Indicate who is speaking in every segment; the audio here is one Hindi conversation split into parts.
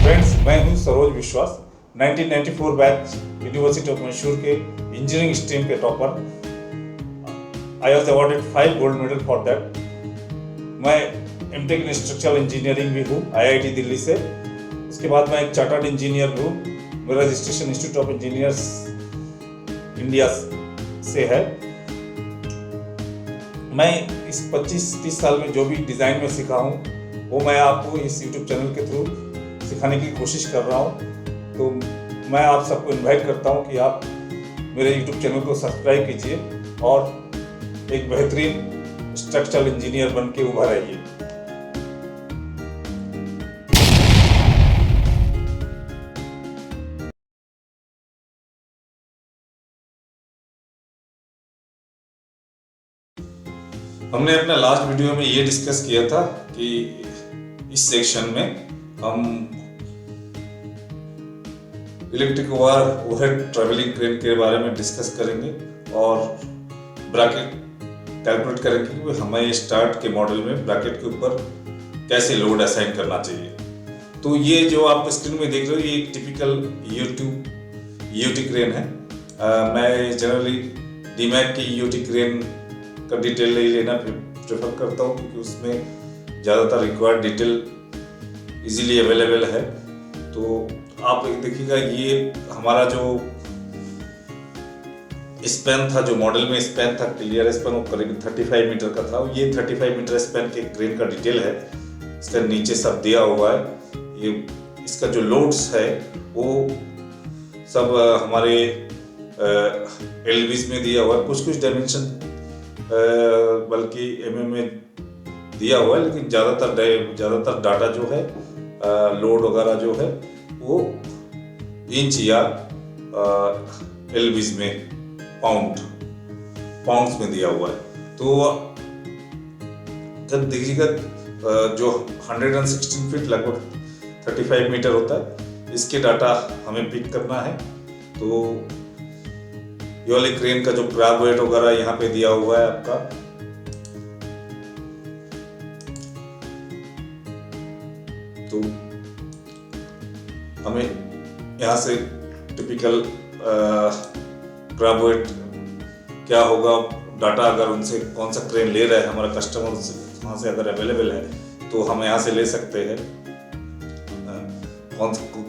Speaker 1: फ्रेंड्स, मैं हूं सरोज विश्वास, 1994 बैच यूनिवर्सिटी ऑफ मैसूर के इंजीनियरिंग स्ट्रीम के topper. I was awarded 5 gold medal for that. मैं एमटेक इन स्ट्रक्चरल इंजीनियरिंग भी हूँ आईआईटी दिल्ली से। उसके बाद मैं एक चार्टर्ड इंजीनियर भी हूँ। मेरा registration institute of engineers India से है। मैं इस 25-30 साल में जो भी डिज़ाइन में सीखा हूँ वो मैं आपको इस यूट्यूब चैनल के थ्रू सिखाने की कोशिश कर रहा हूँ। तो मैं आप सबको इनवाइट करता हूँ कि आप मेरे यूट्यूब चैनल को सब्सक्राइब कीजिए और एक बेहतरीन स्ट्रक्चरल इंजीनियर बन के उभर आइए। हमने अपने लास्ट वीडियो में ये डिस्कस किया था कि इस सेक्शन में हम इलेक्ट्रिक ओवरहेड ट्रैवलिंग क्रेन के बारे में डिस्कस करेंगे और ब्रैकेट कैलकुलेट करेंगे कि हमें स्टार्ट के मॉडल में ब्रैकेट के ऊपर कैसे लोड असाइन करना चाहिए। तो ये जो आप स्क्रीन में देख रहे हो ये एक टिपिकल ईओटी क्रेन है। मैं जनरली डीमैक की ईओटी क्रेन का डिटेल नहीं लेना प्रेफर करता हूँ क्योंकि उसमें ज़्यादातर रिक्वायर्ड डिटेल इजीली अवेलेबल है। तो आप देखिएगा ये हमारा जो स्पैन था, जो मॉडल में स्पैन था, क्लियर स्पैन वो करीब 35 मीटर का था। ये 35 मीटर स्पैन के क्रेन का डिटेल है। इसका नीचे सब दिया हुआ है। ये इसका जो लोड्स है वो सब हमारे एलबीज में दिया हुआ है। कुछ डायमेंशन बल्कि एमएम में दिया हुआ है, लेकिन ज़्यादातर डाटा जो है लोड वगैरह जो है वो इंच या एलबीज में पाउंड्स में दिया हुआ है। तो जब देखिएगा जो 116 फीट लगभग 35 मीटर होता है, इसके डाटा हमें पिक करना है। तो ये वाले क्रेन का जो ग्राब वेट वगैरह यहाँ पे दिया हुआ है आपका। तो हमें यहाँ से टिपिकल ग्राब वेट क्या होगा, डाटा अगर उनसे कौन सा क्रेन ले रहा है हमारा कस्टमर, वहाँ से अगर अवेलेबल है तो हम यहाँ से ले सकते हैं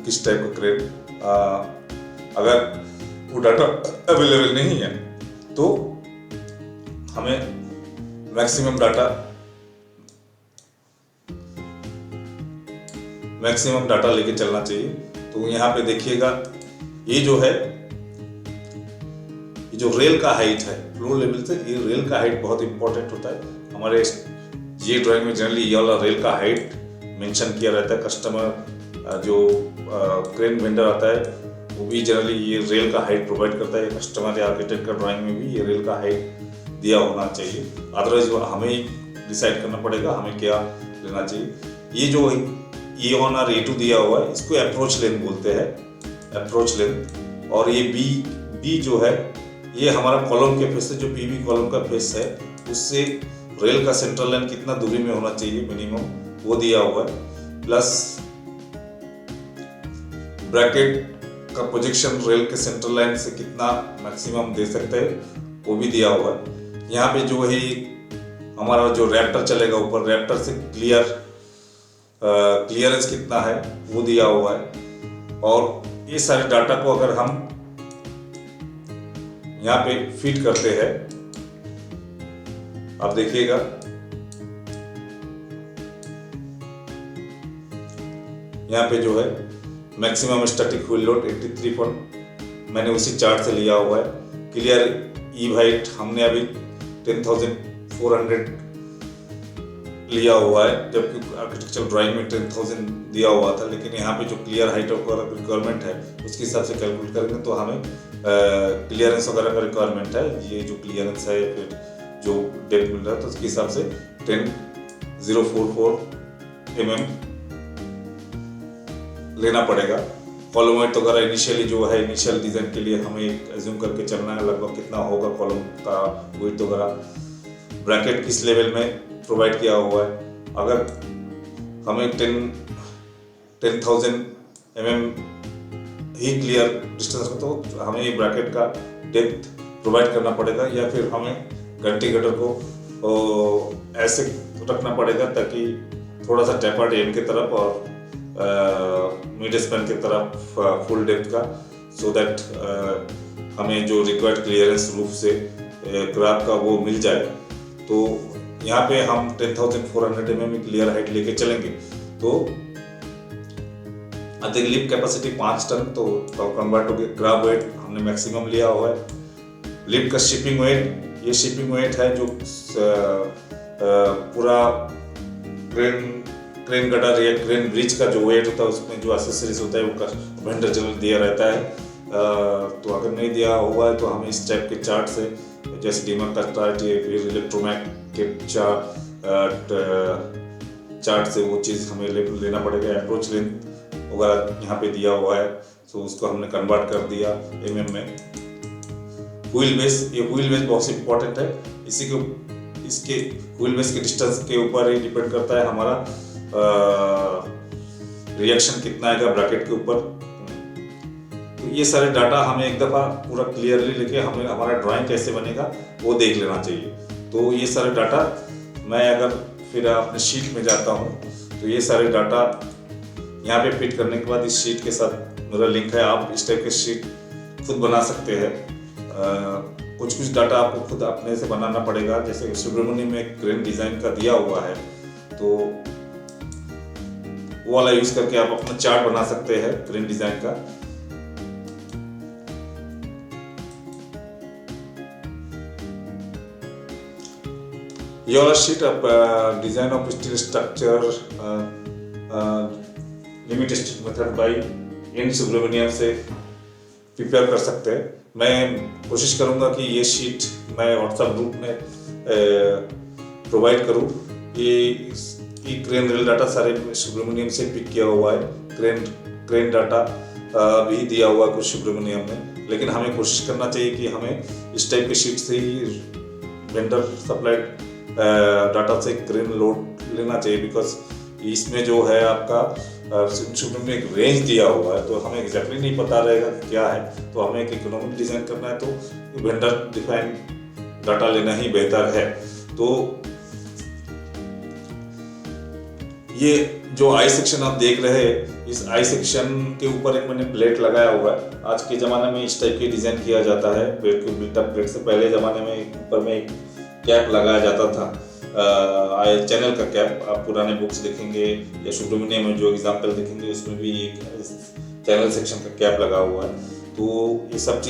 Speaker 1: किस टाइप का क्रेन। अगर वो डाटा अवेलेबल नहीं है तो हमें मैक्सिमम डाटा लेके चलना चाहिए। तो यहाँ पे देखिएगा ये जो है, ये जो रेल का हाइट है फ्लोर लेवल से, ये रेल का हाइट बहुत इंपॉर्टेंट होता है हमारे ये ड्राइंग में। जनरली ये वाला रेल का हाइट मेंशन किया रहता है। कस्टमर जो क्रेन वेंडर आता है वो भी जनरली ये रेल का हाइट प्रोवाइड करता है। कस्टमर या आर्किटेक्ट का ड्राइंग में भी ये रेल का हाइट दिया होना चाहिए। अदरवाइज हमें डिसाइड करना पड़ेगा हमें क्या लेना चाहिए। ये जो A1 और A2 दिया हुआ है इसको अप्रोच लेंथ बोलते हैं, अप्रोच लेंथ। और ये बी जो है ये हमारा कॉलम के फेस से, जो पीवी कॉलम का फेस है उससे रेल का सेंट्रल लाइन कितना दूरी में होना चाहिए मिनिमम, वो दिया हुआ है। प्लस ब्रैकेट का प्रोजेक्शन रेल के सेंट्रल लाइन से कितना मैक्सिमम दे सकते हैं वो भी दिया हुआ है। यहाँ पे जो है हमारा जो रैप्टर चलेगा ऊपर, रैप्टर से क्लियरेंस कितना है वो दिया हुआ है। और ये सारे डाटा को अगर हम यहाँ पे फीड करते हैं, आप देखिएगा यहाँ पे जो है मैक्सिमम स्टैटिक व्हील लोड 83 मैंने उसी चार्ट से लिया हुआ है। क्लियर ईव हाइट हमने अभी 10,400 लिया हुआ है, जबकि आर्किटेक्चरल ड्राइंग में 10,000 दिया हुआ था। लेकिन यहाँ पे जो क्लियर हाइट वगैरह रिक्वायरमेंट है उसके हिसाब से कैलकुलेट करेंगे तो हमें क्लियरेंस वगैरह का रिक्वायरमेंट है। ये जो क्लियरेंस है या फिर जो डेप्थ मिल रहा है तो उसके हिसाब से 10,044 mm लेना पड़ेगा। कॉलम वेट वगैरह इनिशियली जो है इनिशियल डिजाइन के लिए हमें एज्यूम करके चलना है लगभग कितना होगा कॉलम का वेट वगैरह। ब्रैकेट किस लेवल में प्रोवाइड किया हुआ है, अगर हमें 10,000 mm ही क्लियर डिस्टेंस रखो, तो हमें ये ब्रैकेट का डेप्थ प्रोवाइड करना पड़ेगा, या फिर हमें घंटी कटर को ऐसे रखना पड़ेगा ताकि थोड़ा सा टेपर्ड एंड की तरफ और मिड स्पैन की तरफ फुल डेप्थ का, सो दैट हमें जो रिक्वायर्ड क्लियरेंस रूफ से ग्राफ का वो मिल जाए। तो यहाँ पे हम 10,400 mm क्लियर हाइट लेके चलेंगे। तो अधिक लिप कैपेसिटी 5 टन, तो कन्वर्ट हो गया। ग्राफ वेट हमने मैक्सिमम लिया हुआ है। लिप का शिपिंग वेट, ये शिपिंग वेट है जो पूरा क्रेन गटर या क्रेन ब्रिज का जो वेट होता है, उसमें जो एक्सेसरीज होता है वो वेंडर जनरल दिया रहता है। तो अगर नहीं दिया हुआ है तो हमें इस टाइप के चार्ट से, जैसे डीमर का चार्ट या फिर इलेक्ट्रोमैक के चार्ट से वो चीज़ हमें लेना पड़ेगा। अप्रोच लेंथ वगैरह यहाँ पे दिया हुआ है, तो उसको हमने कन्वर्ट कर दिया mm में। व्हील बेस, ये व्हील बेस बहुत इंपॉर्टेंट है। इसके व्हील बेस के डिस्टेंस के ऊपर ही डिपेंड करता है हमारा रिएक्शन कितना आएगा ब्रैकेट के ऊपर। तो ये सारे डाटा हमें एक दफ़ा पूरा क्लियरली लेके हमें हमारा ड्राइंग कैसे बनेगा वो देख लेना चाहिए। तो ये सारे डाटा मैं अगर फिर अपने शीट में जाता हूँ, तो ये सारे डाटा यहाँ पे फिट करने के बाद इस शीट के साथ मेरा लिंक है। आप इस टाइप के शीट खुद बना सकते हैं। कुछ डाटा आपको खुद अपने से बनाना पड़ेगा। जैसे सुब्रमण्यम में क्रेन डिज़ाइन का दिया हुआ है, तो वो वाला यूज़ करके आप अपना चार्ट बना सकते हैं क्रेन डिज़ाइन का। ये वाला शीट आप design of steel structure limited method by N Subramaniam से प्रिपेयर कर सकते हैं। मैं कोशिश करूंगा कि ये शीट मैं व्हाट्सएप ग्रुप में प्रोवाइड करूं। ये क्रेन रेल डाटा सारे सुब्रमण्यम से पिक किया हुआ है। क्रेन डाटा भी दिया हुआ है कुछ सुब्रमण्यम में, लेकिन हमें कोशिश करना चाहिए कि हमें इस टाइप के शीट से ही वेंडर सप्लाइड डाटा से क्रेन लोड लेना चाहिए। बिकॉज इसमें जो है आपका सुब्रमण्यम एक रेंज दिया हुआ है, तो हमें एग्जैक्टली नहीं पता रहेगा क्या है। तो हमें एक इकोनॉमिक डिज़ाइन करना है, तो वेंडर डिफाइंड डाटा लेना ही बेहतर है। तो ये जो आई सेक्शन आप देख रहे हैं, इस आई सेक्शन के ऊपर एक मैंने प्लेट लगाया हुआ है। आज के ज़माने में इस टाइप की डिज़ाइन किया जाता है प्लेट को बिल्टअप प्लेट से। पहले ज़माने में ऊपर में एक कैप लगाया जाता था, चैनल का कैप। आप पुराने बुक्स देखेंगे या सुब्रमण्यम में जो एग्जाम्पल देखेंगे उसमें भी एक चैनल सेक्शन का कैप लगा हुआ है। तो ये सब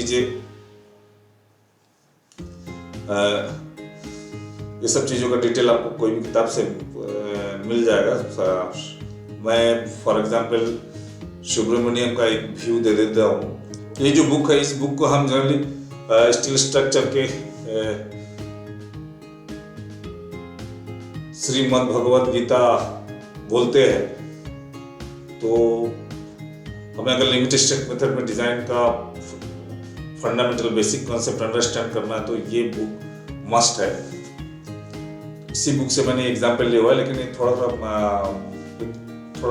Speaker 1: चीज़ों का डिटेल आपको कोई भी किताब से मिल जाएगा। मैं फॉर एग्जांपल सुब्रमण्यम का एक व्यू दे देता हूँ। ये जो बुक है, इस बुक को हम जनरली स्टील स्ट्रक्चर के श्रीमद् भगवत गीता बोलते हैं। तो हमें अगर लिमिटेड मेथड में डिज़ाइन का फंडामेंटल बेसिक कॉन्सेप्ट अंडरस्टैंड करना है, तो ये बुक मस्ट है। इसी बुक से मैंने एग्जाम्पल लिया हुआ है, लेकिन ये थोड़ा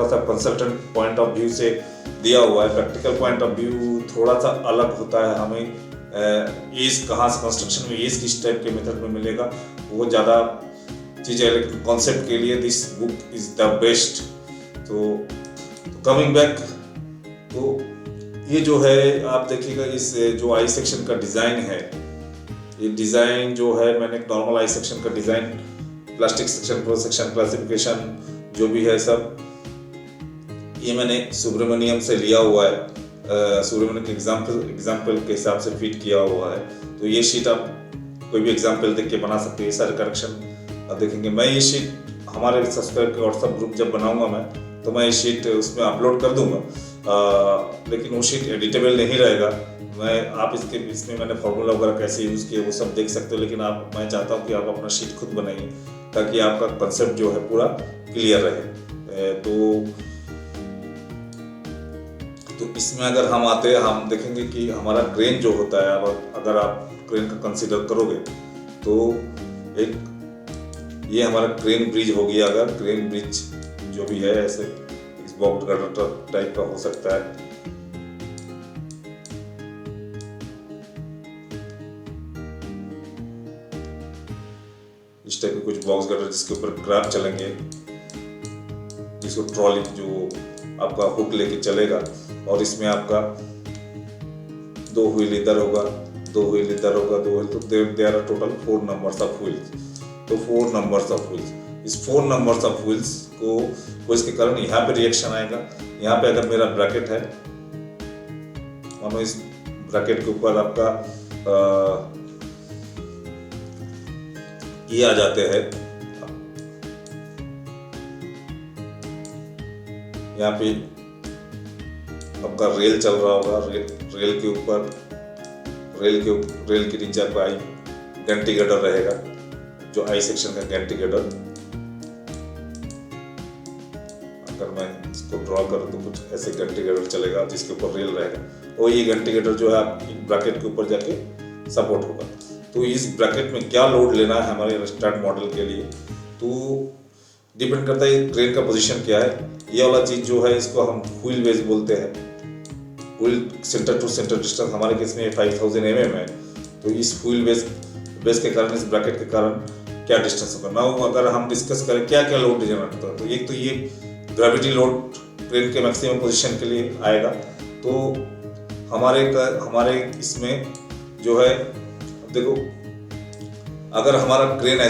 Speaker 1: सा कंसल्टेंट पॉइंट ऑफ व्यू से दिया हुआ है। प्रैक्टिकल पॉइंट ऑफ व्यू थोड़ा सा अलग होता है। हमें ईज कहाँ से कंस्ट्रक्शन में ईज किस टाइप के मेथड में मिलेगा वो ज़्यादा चीज़ है, लेकिन कॉन्सेप्ट के लिए this book is the best. तो कमिंग बैक, तो ये जो है आप देखिएगा, इस जो आई सेक्शन का डिज़ाइन है, ये डिज़ाइन जो है मैंने नॉर्मल आई सेक्शन का design, plastic section, pro section, classification जो भी है सब ये मैंने सुब्रमण्यम से लिया हुआ है। सुब्रमण्यम के एग्जाम्पल के हिसाब से फिट किया हुआ है। तो ये शीट आप कोई भी एग्जाम्पल देख के बना सकते हैं। ये सारे करेक्शन आप देखेंगे। मैं ये शीट हमारे सब्सक्राइब के व्हाट्सएप ग्रुप जब बनाऊंगा मैं, तो मैं ये शीट उसमें अपलोड कर दूंगा। लेकिन वो शीट एडिटेबल नहीं रहेगा। आप इसमें मैंने फार्मूला वगैरह कैसे यूज़ किए वो सब देख सकते हो, लेकिन मैं चाहता हूँ कि आप अपना शीट खुद बनाइए ताकि आपका कंसेप्ट जो है पूरा क्लियर रहे। तो इसमें अगर हम आते हैं, हम देखेंगे कि हमारा क्रेन जो होता है, अब अगर आप क्रेन का कंसीडर करोगे तो ये हमारा क्रेन ब्रिज हो गया। अगर क्रेन ब्रिज जो भी है ऐसे बॉक्स गर्डर टाइप का हो सकता है। इस टाइप के कुछ बॉक्स गर्डर जिसके ऊपर क्रैब चलेंगे, जिसको ट्रॉली जो आपका हुक लेके चलेगा, और इसमें आपका 2 व्हील इधर होगा, 2 व्हील इधर होगा, 2 व्हील, तो there are total 4 numbers of wheels. तो 4 नंबर्स ऑफ व्हील्स, इस 4 नंबर्स ऑफ व्हील्स को इसके कारण यहाँ पे रिएक्शन आएगा। यहाँ पे अगर मेरा ब्रैकेट है, मानो इस ब्रैकेट के ऊपर आपका ये आ जाते हैं, यहाँ पे आपका रेल चल रहा होगा, रेल के ऊपर रेल के नीचे आपका घंटी गडर रहेगा, जो आई सेक्शन का घंटी गडर। अगर मैं इसको ड्रॉ करूँ तो कुछ ऐसे घंटी गडर चलेगा जिसके ऊपर रेल रहेगा, और ये घंटी गडर जो है आप ब्रैकेट के ऊपर जाके सपोर्ट होगा। तो इस ब्रैकेट में क्या लोड लेना है हमारे स्टार्ट मॉडल के लिए, तो डिपेंड करता है क्रेन का पोजीशन क्या है। ये वाला चीज जो है इसको हम व्हील बेस बोलते हैं। Wheel centre to centre distance हमारे केस में 5000 mm है, तो इस व्हील बेस के कारण, इस ब्रैकेट के कारण क्या डिस्टेंस होगा। नाउ अगर हम डिस्कस करें क्या क्या लोड जनरेट होता है, तो एक तो ये ग्रेविटी लोड क्रेन के मैक्सिमम पोजीशन के लिए आएगा। तो हमारे इसमें जो है, देखो अगर हमारा क्रेन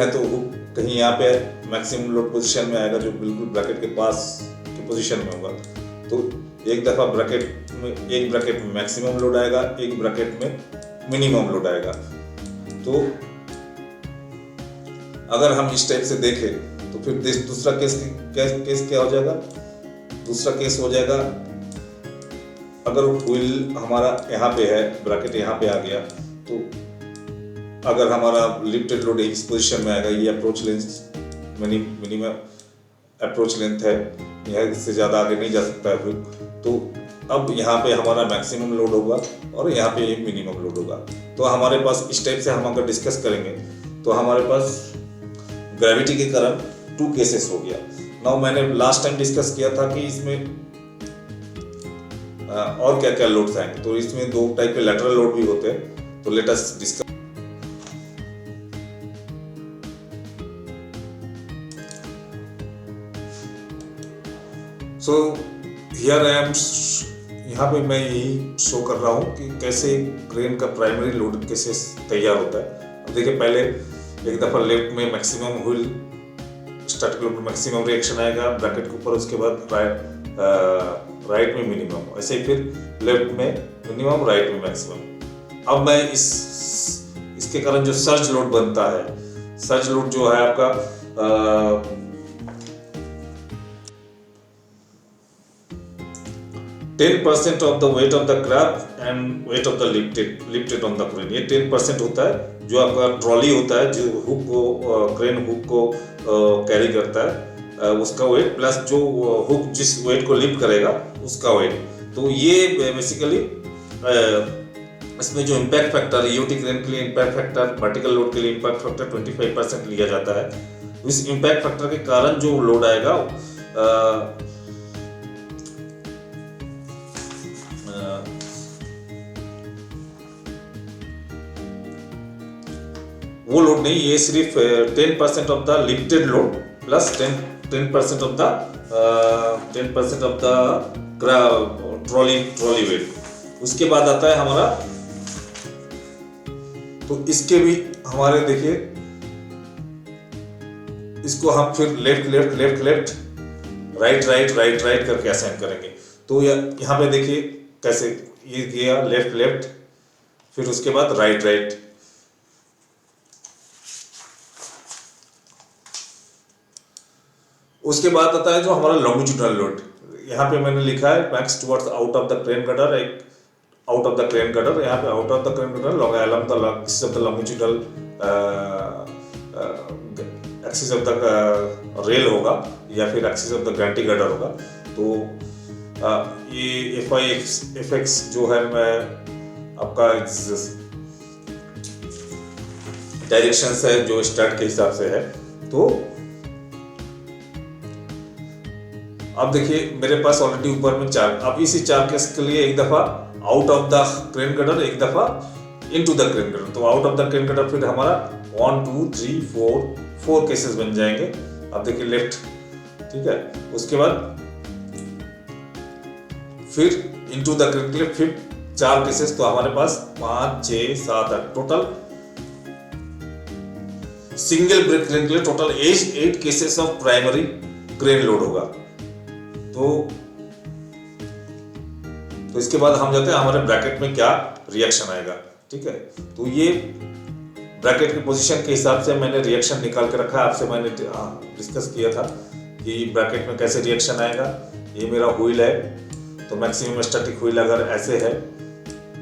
Speaker 1: है तो कहीं यहाँ पे मैक्सिमम लोड पोजीशन में आएगा, जो बिल्कुल ब्रैकेट के पास की पोजीशन में होगा। तो एक दफा एक ब्रैकेट में मैक्सिमम लोड आएगा, एक ब्रैकेट में मिनिमम लोड आएगा। तो अगर हम इस टाइप से देखें तो फिर दूसरा केस क्या हो जाएगा। दूसरा केस हो जाएगा, अगर व्हील हमारा यहाँ पे है, ब्रैकेट यहाँ पे आ गया, तो अगर हमारा लिफ्टेड लोड इस पोजीशन में आएगा, ये approach length minimum approach length है, यह इससे ज़्यादा आगे नहीं जा सकता है व्हील। तो अब यहाँ पे हमारा मैक्सिमम लोड होगा और यहाँ पे ये मिनिमम लोड होगा। तो हमारे पास इस टाइप से हम अगर डिस्कस करेंगे तो हमारे पास ग्रेविटी के कारण 2 केसेस हो गया। नाउ मैंने लास्ट टाइम डिस्कस किया था कि इसमें और क्या क्या लोड्स आएंगे, तो इसमें 2 टाइप के लैटरल लोड भी होते हैं। तो let us discuss. So here I am, यहाँ पे मैं यही शो कर रहा हूँ कि कैसे क्रेन का प्राइमरी लोड कैसे तैयार होता है। अब देखिए, पहले एक दफा लेफ्ट में मैक्सिमम व्हील स्टार्ट के ऊपर मैक्सिमम रिएक्शन आएगा ब्रैकेट के ऊपर, उसके बाद राइट में मिनिमम, ऐसे ही फिर लेफ्ट में मिनिमम, राइट में मैक्सिमम। अब मैं इसके कारण जो सर्ज लोड बनता है, सर्ज लोड जो है आपका 10% of the weight of the crab and weight of the lifted on the crane. ये 10% होता है जो आपका ट्रॉली होता है, जो हुक को क्रेन हुक को कैरी करता है, उसका वेट प्लस जो हुक जिस वेट को लिफ्ट करेगा उसका वेट। तो ये बेसिकली इसमें जो इम्पैक्ट फैक्टर है, यूटी क्रेन के लिए इम्पैक्ट फैक्टर, वर्टिकल लोड के लिए इम्पैक्ट फैक्टर 25% लिया जाता है। इस इम्पैक्ट फैक्टर के कारण जो लोड आएगा वो लोड नहीं, ये सिर्फ 10% of the lifted load plus 10% of the trolley weight. उसके बाद आता है हमारा, तो इसके भी हमारे देखिए, इसको हम फिर लेफ्ट राइट करके असाइन करेंगे। तो यहाँ पे देखिए कैसे ये किया, लेफ्ट फिर उसके बाद राइट। उसके बाद आता है जो हमारा लॉन्गिट्यूडनल लोड। यहाँ पे मैंने लिखा है max towards out of the crane girder, एक out of the crane girder, यहाँ पे out of the crane girder along the axis of the longitudinal axis of the rail होगा या फिर axis of the gantry girder होगा। तो ये FX जो है, मैं आपका डायरेक्शन है जो स्टार्ट के हिसाब से है। तो अब देखिए मेरे पास ऑलरेडी ऊपर में 4, अब इसी 4 केस के लिए एक दफा out of the crane girder, एक दफा इनटू द क्रेन गटर। तो out of the crane gutter फिर हमारा 1 2 3 4 केसेस बन जाएंगे। अब देखिए लेफ्ट, ठीक है, उसके बाद फिर इनटू द क्रेन के लिए फिर 4 केसेस, तो हमारे पास 5 6 7 8 टोटल सिंगल ब्रेक क्रेन के लिए total 8 cases of primary crane load होगा। तो इसके बाद हम जाते हैं हमारे ब्रैकेट में क्या रिएक्शन आएगा, ठीक है। तो ये ब्रैकेट की पोजीशन के हिसाब से मैंने रिएक्शन निकाल के रखा है, आपसे मैंने डिस्कस किया था कि ब्रैकेट में कैसे रिएक्शन आएगा। ये मेरा व्हील है, तो मैक्सिमम स्टैटिक व्हील अगर ऐसे है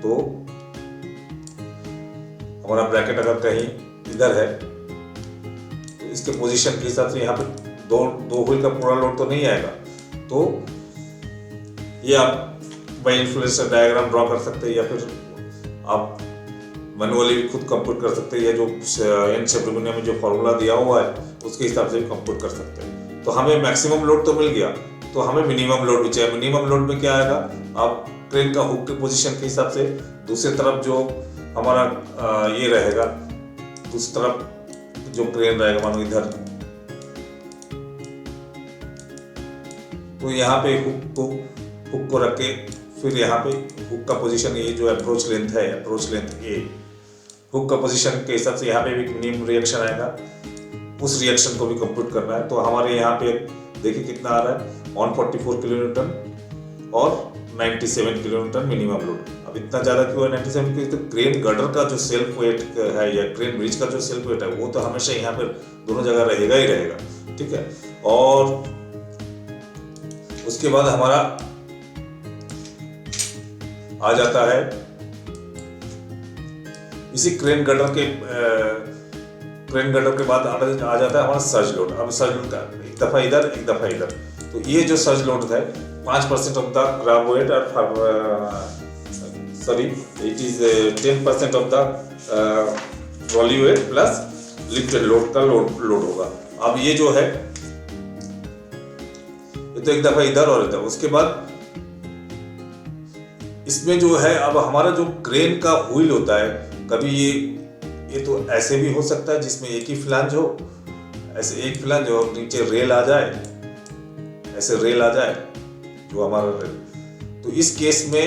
Speaker 1: तो हमारा ब्रैकेट अगर कहीं इधर है तो इसके पोजीशन के हिसाब से यहाँ पे दो व्हील का पूरा लोड तो नहीं आएगा। तो ये आप बाय इन्फ्लुएंसर डायग्राम ड्रॉ कर सकते हैं या फिर आप मैनुअली भी खुद कंप्यूट कर सकते हैं, या जो एन शेब्रुमिनिया में जो फॉर्मूला दिया हुआ है उसके हिसाब से भी कंप्यूट कर सकते हैं। तो हमें मैक्सिमम लोड तो मिल गया, तो हमें मिनिमम लोड भी चाहिए। मिनिमम लोड में क्या आएगा, आप क्रेन का हुक के पोजीशन के हिसाब से दूसरी तरफ जो हमारा ये रहेगा, दूसरी तरफ जो क्रेन रहेगा मानो इधर, तो यहाँ पे हुक को रख के फिर यहाँ पे हुक का पोजीशन, ये जो अप्रोच लेंथ है, अप्रोच लेंथ ए, हुक का पोजीशन के हिसाब से यहाँ पे भी मिनिमम रिएक्शन आएगा, उस रिएक्शन को भी कंप्यूट करना है। तो हमारे यहाँ पे देखिए कितना आ रहा है, 144 किलो न्यूटन और 97 किलो न्यूटन मिनिमम लोड। अब इतना ज़्यादा क्यों है 97, क्योंकि तो क्रेन गर्डर का जो सेल्फ वेट है या क्रेन ब्रिज का जो सेल्फ वेट है वो तो हमेशा यहाँ पर दोनों जगह रहेगा ही रहेगा, ठीक है। और उसके बाद हमारा आ जाता है इसी क्रेन गर्डर के बाद आ जाता है हमारा सर्ज लोड। अब सर्ज लोड का एक दफा इधर एक दफा इधर, तो ये जो सर्ज लोड है 5% ऑफ द ग्राब वेट और sorry it is 10% of the trolley weight plus lifted load का लोड होगा। अब ये जो है ये तो एक दफा इधर और इधर। उसके बाद इसमें जो है अब हमारा जो क्रेन का व्हील होता है, कभी ये तो ऐसे भी हो सकता है जिसमें एक ही फ्लैंज हो, ऐसे एक फ्लैंज हो, नीचे रेल आ जाए, ऐसे रेल आ जाए जो हमारा रेल। तो इस केस में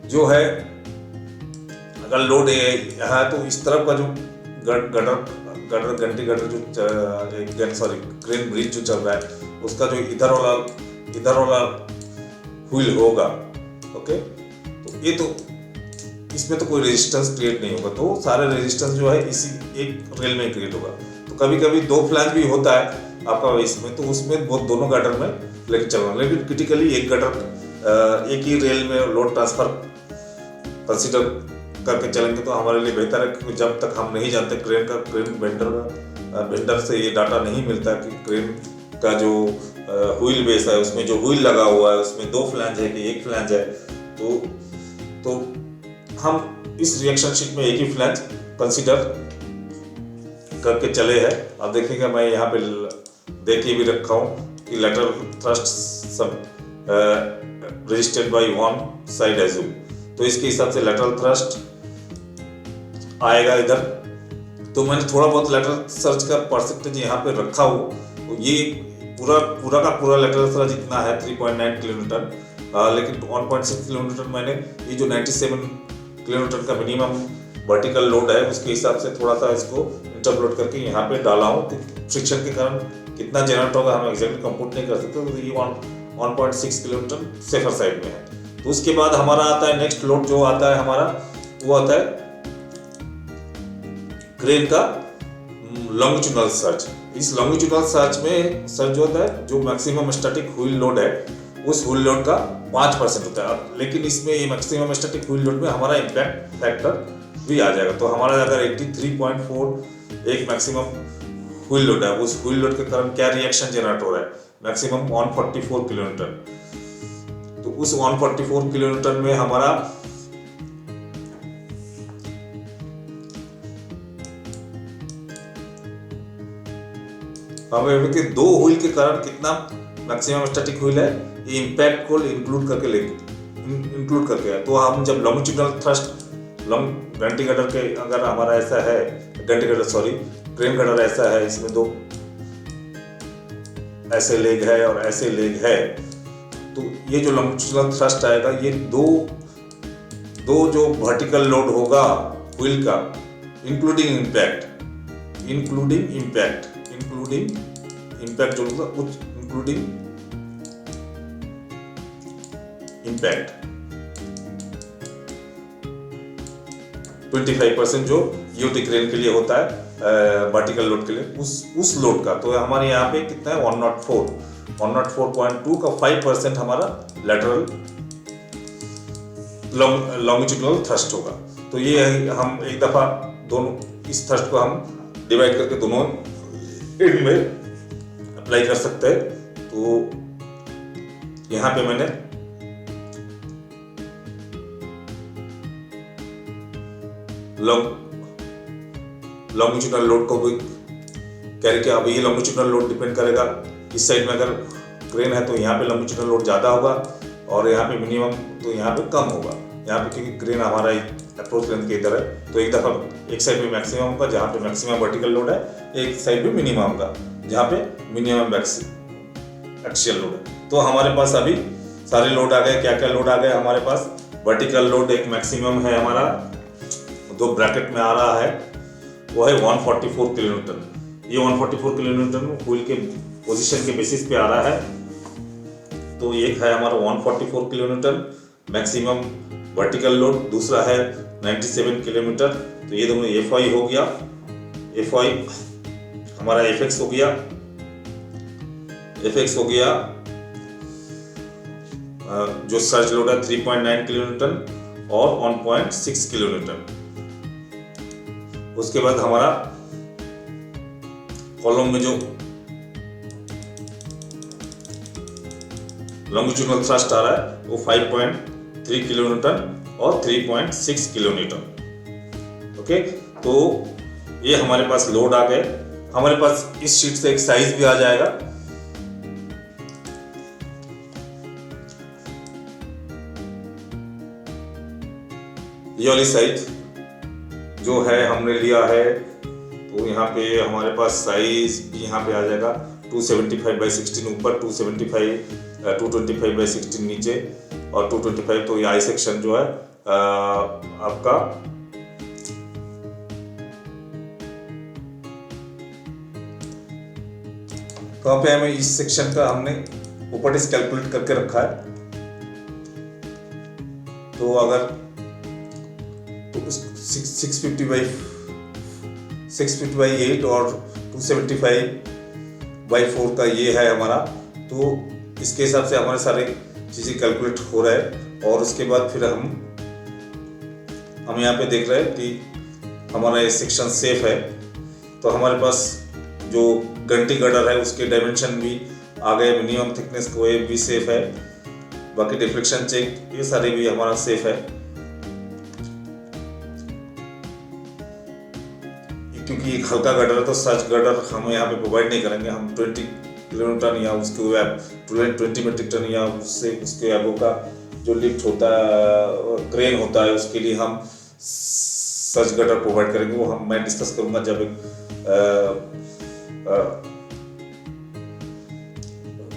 Speaker 1: जो है अगर लोड यहाँ है तो इस तरफ का जो क्रेन ब्रिज जो चल रहा है उसका जो इधर वाला व्हील होगा, ओके। तो ये तो इसमें तो कोई रेजिस्टेंस क्रिएट नहीं होगा, तो सारे रेजिस्टेंस जो है इसी एक रेल में क्रिएट होगा। तो कभी कभी 2 फ्लैंज भी होता है आपका इसमें, तो उसमें बहुत दोनों गटर में लेके चलना, लेकिन क्रिटिकली एक गटर एक ही रेल में लोड ट्रांसफर कंसीडर करके चलेंगे तो हमारे लिए बेहतर है, क्योंकि जब तक हम नहीं जानते क्रेन वेंडर से ये डाटा नहीं मिलता कि क्रेन का जो व्हील बेस है उसमें जो व्हील लगा हुआ है उसमें 2 फ्लैंज है कि एक फ्लैंज है, तो हम इस रिएक्शन शीट में एक ही फ्लैंज कंसीडर करके चले हैं। अब देखेंगे मैं यहाँ पे देख भी रखा हूँ कि लेटरल थ्रस्ट सब registered by one side assume, तो इसके हिसाब से लेटरल थ्रस्ट आएगा इधर। तो मैंने थोड़ा बहुत लेटरल सर्च का परसेंटेज यहाँ पे रखा हो, तो ये पूरा का पूरा लेटरल थ्रस्ट इतना है 3.9 किलोमीटर, लेकिन 1.6 किलोमीटर मैंने ये जो 97 किलोमीटर का मिनिमम वर्टिकल लोड है उसके हिसाब से थोड़ा सा इसको इंटरपोलेट करके यहाँ पे डाला हूँ। फ्रिक्शन के कारण कितना जनरेट होगा हम एग्जैक्टली कंप्यूट नहीं कर सकते, तो ये 1.6 किलोमीटर सेफर साइड में है। तो उसके बाद हमारा आता है नेक्स्ट लोड जो आता है हमारा, वो आता है क्रेन का लॉन्गिट्यूडनल सर्च। इस लॉन्गिट्यूडनल सर्च में सर्च जो होता है जो मैक्सिमम स्टैटिक व्हील लोड है उस व्हील लोड का 5% होता है, लेकिन इसमें ये मैक्सिमम स्टैटिक व्हील लोड में हमारा इम्पैक्ट फैक्टर भी आ जाएगा। तो हमारा अगर 83.4 एक मैक्सिमम व्हील लोड है, उस व्हील लोड के कारण क्या रिएक्शन जनरेट हो रहा है, मैक्सिमम 144 किलोमीटर। तो उस 144 किलोमीटर में हमारा हमें 2 व्हील के कारण कितना मैक्सिमम स्टैटिक व्हील है, ये इम्पैक्ट को इंक्लूड करके है। तो हम जब लॉन्गिट्यूडनल थ्रस्ट गंटी गटर के अगर हमारा ऐसा है, क्रेन गटर ऐसा है, इसमें दो ऐसे लेग है और ऐसे लेग है, तो ये जो लॉन्गिट्यूडनल थ्रस्ट आएगा, ये दो जो वर्टिकल लोड होगा व्हील का, इंक्लूडिंग इम्पैक्ट जो होगा, इंक्लूडिंग इम्पैक्ट 25% जो यूटी क्रेन के लिए होता है वर्टिकल लोड के लिए, उस लोड का। तो हमारे यहाँ पे कितना है 104.2 का 5% हमारा लेटरल लॉन्गिट्यूडनल थ्रस्ट होगा। तो ये हम एक दफा दोनों इस थ्रस्ट को हम डिवाइड करके दोनों एंड में अप्लाई कर सकते हैं। तो यहाँ पे मैंने लॉन्गिट्यूडनल लोड को भी कैरी किया। अब ये लॉन्गिट्यूडनल लोड डिपेंड करेगा, इस साइड में अगर क्रेन है तो यहाँ पे लॉन्गिट्यूडनल लोड ज़्यादा होगा और यहाँ पे मिनिमम तो यहाँ पे कम होगा। यहाँ पे क्योंकि क्रेन हमारा अप्रोच लेंथ के इधर है, तो एक दफ़ा एक साइड में मैक्सिमम होगा जहाँ पे मैक्सिमम वर्टिकल लोड है, एक साइड में मिनिमम होगा जहाँ पे मिनिमम एक्सियल लोड है। तो हमारे पास अभी सारे लोड आ गए। क्या क्या लोड आ गए हमारे पास? वर्टिकल लोड एक मैक्सिमम है हमारा, दो ब्रैकेट में आ रहा है, वो है 144 किलोन्यूटन। ये 144 किलोन्यूटन व्हील के पोजीशन के बेसिस पे आ रहा है। तो एक है हमारा 144 किलोन्यूटन मैक्सिमम वर्टिकल लोड, दूसरा है 97 किलोमीटर। तो ये दोनों FI हो गया, FI हमारा FX हो गया, जो सर्ज लोड है 3.9 किलोन्यूटन और 1.6 किलोन्यूटन। उसके बाद हमारा कॉलम में जो लॉन्गिट्यूडनल थ्रस्ट आ रहा है वो 5.3 किलोन्यूटन और 3.6 किलोन्यूटन। ओके, तो ये हमारे पास लोड आ गए। हमारे पास इस शीट से एक साइज भी आ जाएगा। ये वाली साइज जो है हमने लिया है, तो यहाँ पे हमारे पास साइज भी यहाँ पे आ जाएगा 275/16 ऊपर, 225/16 नीचे और 225। तो ये आई सेक्शन जो है आपका कहाँ पे हमें इस सेक्शन का हमने प्रॉपर्टीज कैलकुलेट करके रखा है। तो अगर तो 650/8 और 275/4 का ये है हमारा। तो इसके हिसाब से हमारे सारे चीज़ें कैलकुलेट हो रहा है। और उसके बाद फिर हम यहाँ पे देख रहे हैं कि हमारा ये सेक्शन सेफ है। तो हमारे पास जो घंटी गर्डर है उसके डायमेंशन भी आ गए, मिनिमम थिकनेस को ये भी सेफ है, बाकी डिफ्लेक्शन चेक ये सारे भी हमारा सेफ है। क्योंकि एक हल्का गर्डर है तो सच गर्डर हम यहाँ पे प्रोवाइड नहीं करेंगे। हम 20 किलोन्यूटन या उसके 20 मेट्रिक टन या उसके एबो का जो लिफ्ट होता है, क्रेन होता है, उसके लिए हम सच गर्डर प्रोवाइड करेंगे। वो मैं डिस्कस करूंगा जब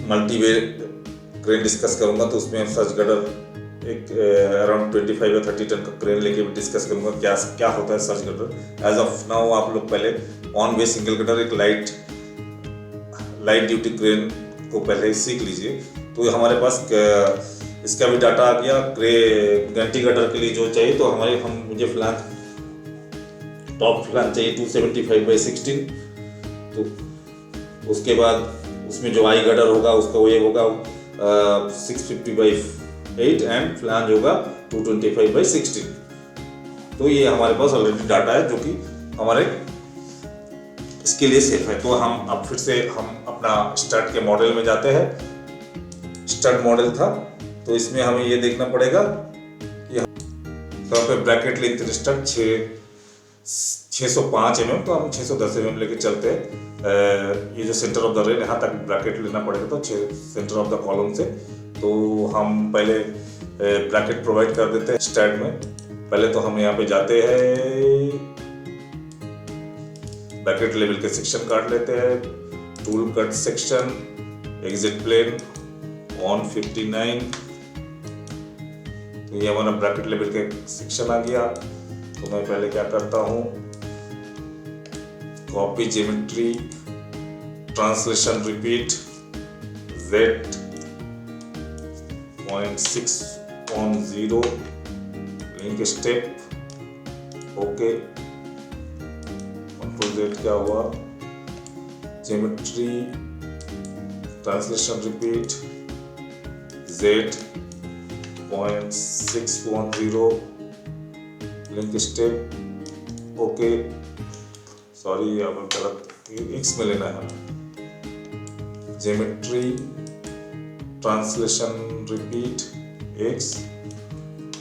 Speaker 1: मल्टी वे क्रेन डिस्कस करूंगा, तो उसमें सच गर्डर एक अराउंड 25 या 30 टन का क्रेन लेके डिस्कस करूंगा क्या होता है सच गर्डर। एज ऑफ नाउ आप लोग पहले ऑन वे सिंगल गर्डर एक लाइट ड्यूटी क्रेन को पहले ही सीख लीजिए। तो हमारे पास इसका भी डाटा आ गया। घंटी गर्डर के लिए जो चाहिए, तो मुझे फ्लैंज टॉप फ्लैंज चाहिए 275/16। तो उसके बाद उसमें जो आई गर्डर होगा उसका वो ये होगा 650/8 एंड फ्लैंज होगा 225/16। तो ये हमारे पास ऑलरेडी डाटा है जो कि हमारे इसके लिए सेफ है। तो हम अब फिर से हम अपना स्टड के मॉडल में जाते हैं। स्टड मॉडल था, तो इसमें हमें ये देखना पड़ेगा कि यहाँ पे ब्रैकेट लेंथ स्टड 605 mm, तो हम 610 mm लेके चलते हैं। ये जो सेंटर ऑफ द रेल यहाँ तक ब्रैकेट लेना पड़ेगा, तो सेंटर ऑफ द कॉलम से तो हम पहले ब्रैकेट प्रोवाइड कर देते हैं स्टैंड में। पहले तो हम यहाँ पे जाते हैं, ब्रैकेट लेवल के सेक्शन काट लेते हैं, tool cut section, exit plane on 59, तो ये हमारा ब्रैकेट लेवल के सेक्शन आ गया। तो मैं पहले क्या करता हूँ, copy geometry, translation repeat, Z 0.6 on 0, link step, okay, control Z क्या हुआ, geometry, translation repeat, Z 0.610, link step, okay, sorry अब गलत X में लेना है, geometry, translation repeat, X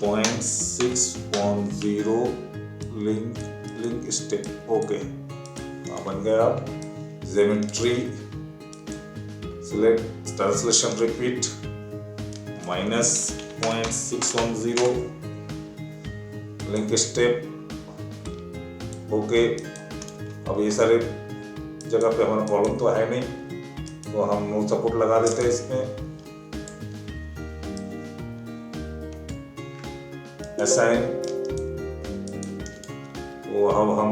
Speaker 1: 0.610, link step, okay, बन गया। Geometry, select translation repeat, -0.610, link step, okay. अब ये सारे जगह पे हमारा कॉलम तो है नहीं, तो हम नो सपोर्ट लगा देते हैं इसमें। असाइन, तो अब हम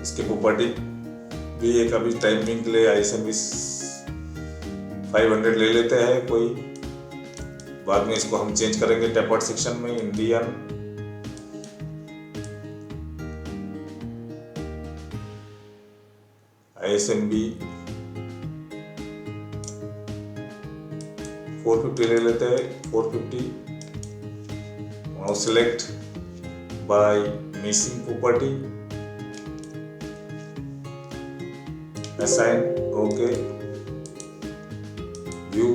Speaker 1: इसके प्रॉपर्टी भी एक अभी टाइमिंग के लिए ISMB 500 ले लेते हैं कोई, बाद में इसको हम चेंज करेंगे टेपर्ड सेक्शन में। इंडियन ISMB 450 ले लेते हैं, 450। Now select by missing property, assign, okay, view।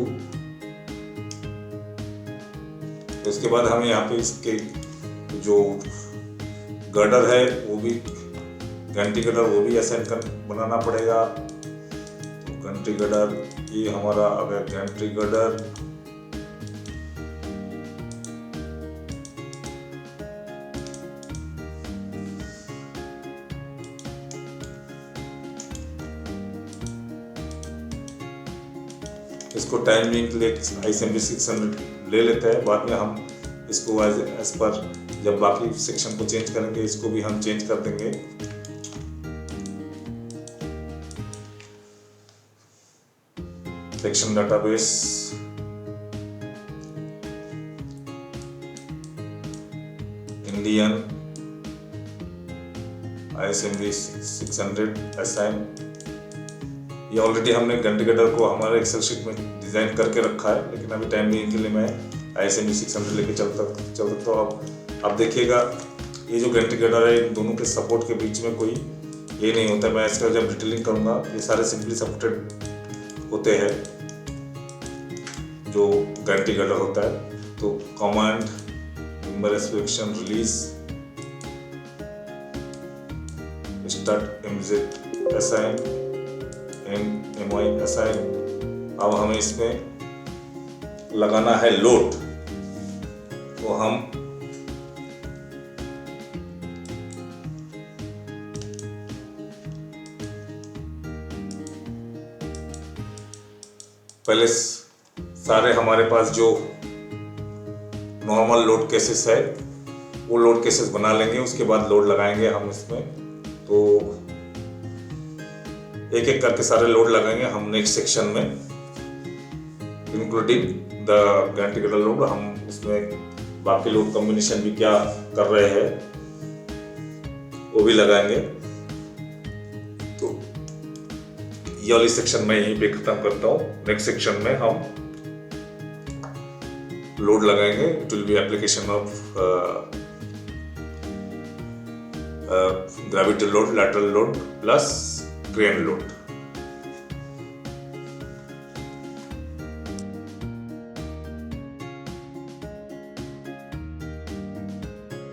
Speaker 1: इसके बाद हमें यहाँ पे इसके जो गर्डर है वो भी, घंटी गर्डर वो भी असाइन कर बनाना पड़ेगा। तो घंटी गर्डर, ये हमारा अगर घंटी गर्डर, इसको टाइमिंग के लिए ISMB 600 ले लेते हैं, बाद में हम इसको एज पर जब बाकी सेक्शन को चेंज करेंगे इसको भी हम चेंज कर देंगे। Section database, Indian ISMB 600 assign. ये ऑलरेडी हमने घंटी गर्डर को हमारे एक्सेल शीट में डिजाइन करके रखा है, लेकिन अभी टाइम बीइंग के लिए मैं ISMB 600 लेके चल सकता हूँ। अब देखिएगा ये जो घंटी गर्डर है इन दोनों के सपोर्ट के बीच में कोई ये नहीं होता है। मैं इसका जब डिटेलिंग करूँगा ये सारे सिंपली सपोर्टेड होते हैं जो घंटी गर्डर होता है। तो command member expectation release start MZ assign MY assign. अब हमें इसमें लगाना है लोड, तो हम पहले सारे हमारे पास जो नॉर्मल लोड केसेस है वो लोड केसेस बना लेंगे, उसके बाद लोड लगाएंगे हम इसमें। तो एक एक करके सारे लोड लगाएंगे हम नेक्स्ट सेक्शन में, इंक्लूडिंग द घंटी गर्डर लोड। हम उसमें बाकी लोड कॉम्बिनेशन भी क्या कर रहे हैं वो भी लगाएंगे। तो ये वाली सेक्शन में यहीं पे खत्म करता हूँ। नेक्स्ट सेक्शन में हम लोड लगाएंगे। It will be application of gravity load, lateral load plus crane load.